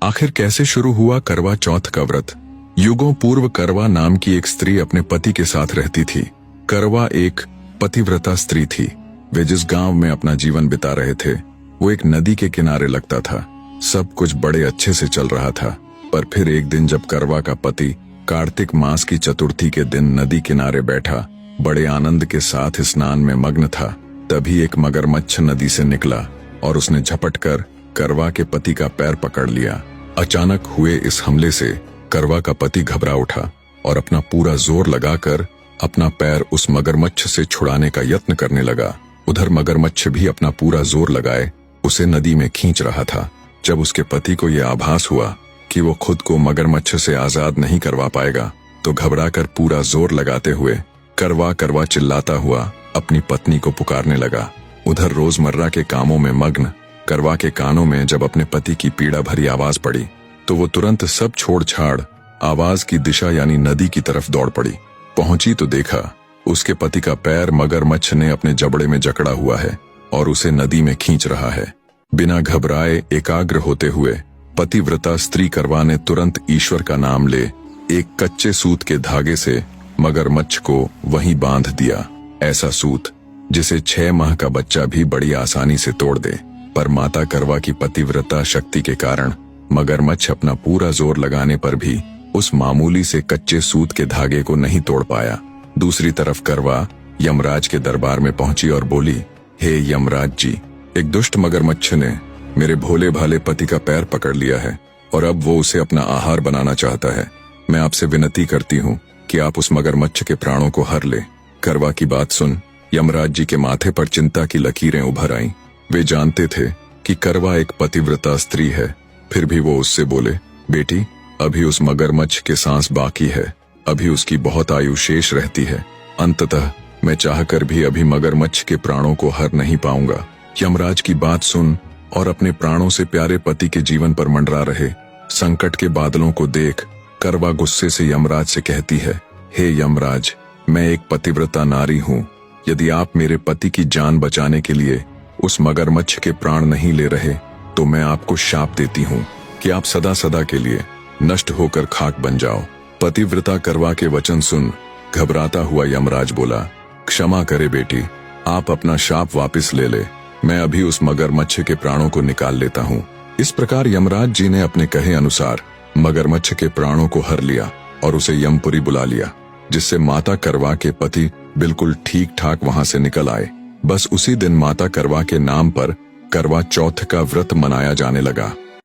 आखिर कैसे शुरू हुआ करवा चौथ का व्रत? युगों पूर्व करवा नाम की एक स्त्री अपने पति के साथ रहती थी। करवा एक पतिव्रता स्त्री थी। वे जिस गांव में अपना जीवन बिता रहे थे वो एक नदी के किनारे लगता था। सब कुछ बड़े अच्छे से चल रहा था, पर फिर एक दिन जब करवा का पति कार्तिक मास की चतुर्थी के दिन नदी किनारे बैठा बड़े आनंद के साथ स्नान में मग्न था, तभी एक मगरमच्छ नदी से निकला और उसने झपटकर करवा के पति का पैर पकड़ लिया। अचानक हुए इस हमले से करवा का पति घबरा उठा और अपना पूरा जोर लगाकर अपना पैर उस मगरमच्छ से छुड़ाने का यत्न करने लगा। उधर मगरमच्छ भी अपना पूरा जोर लगाए उसे नदी में खींच रहा था। जब उसके पति को यह आभास हुआ कि वो खुद को मगरमच्छ से आजाद नहीं करवा पाएगा, तो घबराकर पूरा जोर लगाते हुए करवा करवा चिल्लाता हुआ अपनी पत्नी को पुकारने लगा। उधर रोजमर्रा के कामों में मग्न करवा के कानों में जब अपने पति की पीड़ा भरी आवाज पड़ी तो वो तुरंत सब छोड़ छाड़ आवाज की दिशा यानी नदी की तरफ दौड़ पड़ी। पहुंची तो देखा उसके पति का पैर मगरमच्छ ने अपने जबड़े में जकड़ा हुआ है और उसे नदी में खींच रहा है। बिना घबराए एकाग्र होते हुए पतिव्रता स्त्री करवा ने तुरंत ईश्वर का नाम ले एक कच्चे सूत के धागे से मगरमच्छ को वहीं बांध दिया। ऐसा सूत जिसे 6 माह का बच्चा भी बड़ी आसानी से तोड़ दे। पर माता करवा की पतिव्रता शक्ति के कारण मगरमच्छ अपना पूरा जोर लगाने पर भी उस मामूली से कच्चे सूत के धागे को नहीं तोड़ पाया। दूसरी तरफ करवा यमराज के दरबार में पहुंची और बोली, हे यमराज जी, एक दुष्ट मगरमच्छ ने मेरे भोले भाले पति का पैर पकड़ लिया है और अब वो उसे अपना आहार बनाना चाहता है। मैं आपसे विनती करती हूँ कि आप उस मगरमच्छ के प्राणों को हर ले। करवा की बात सुन यमराज जी के माथे पर चिंता की लकीरें उभर आईं। वे जानते थे कि करवा एक पतिव्रता स्त्री है, फिर भी वो उससे बोले, बेटी, अभी उस मगरमच्छ के सांस बाकी है, अभी उसकी बहुत आयु शेष रहती है। अंततः मैं चाहकर भी अभी मगरमच्छ के प्राणों को हर नहीं पाऊंगा। यमराज की बात सुन और अपने प्राणों से प्यारे पति के जीवन पर मंडरा रहे संकट के बादलों को देख करवा गुस्से से यमराज से कहती है, हे यमराज, मैं एक पतिव्रता नारी हूँ। यदि आप मेरे पति की जान बचाने के लिए उस मगरमच्छ के प्राण नहीं ले रहे तो मैं आपको शाप देती हूँ कि आप सदा सदा के लिए नष्ट होकर खाक बन जाओ। पतिव्रता करवा के वचन सुन घबराता हुआ यमराज बोला, क्षमा करे बेटी, आप अपना शाप वापस ले ले। मैं अभी उस मगरमच्छ के प्राणों को निकाल लेता हूँ। इस प्रकार यमराज जी ने अपने कहे अनुसार मगरमच्छ के प्राणों को हर लिया और उसे यमपुरी बुला लिया, जिससे माता करवा के पति बिल्कुल ठीक ठाक वहां से निकल आए। बस उसी दिन माता करवा के नाम पर करवा चौथ का व्रत मनाया जाने लगा।